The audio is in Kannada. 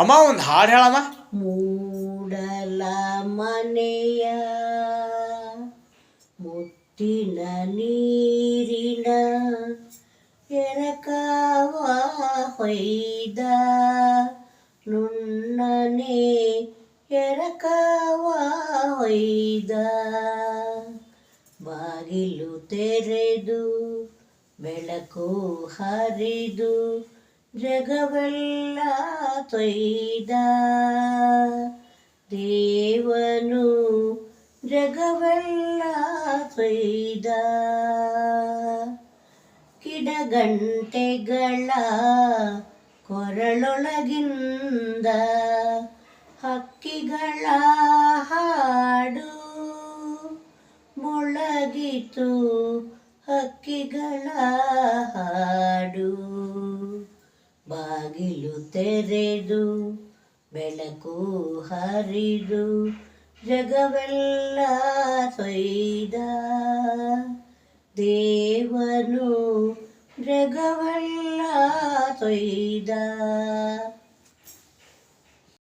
ಅಮ್ಮ ಒಂದು ಹಾಡು ಹೇಳಮ್ಮ. ಮೂಡಲ ಮನೆಯ ಮುತ್ತಿನ ನೀರಿನ ಎರಕವ ಹೊಯ್ದ ನುಣ್ಣನೆ ಎರಕವ ಹೊಯ್ದ ಬಾಗಿಲು ತೆರೆದು ಬೆಳಕು ಹರಿದು ಜಗವೆಲ್ಲ ತೊಯ್ದ ದೇವನು ಜಗವೆಲ್ಲ ತೊಯ್ದ ಗಿಡಗಂಟೆಗಳ ಕೊರಳೊಳಗಿಂದ ಹಕ್ಕಿಗಳ ಹಾಡು ಮೊಳಗಿತು ಹಕ್ಕಿಗಳ ಹಾಡು ಬಾಗಿಲು ತೆರೆದು ಬೆಳಕು ಹರಿದು ಜಗವೆಲ್ಲ ತೊಯ್ದ ದೇವನು ಜಗವೆಲ್ಲ ತೊಯ್ದ.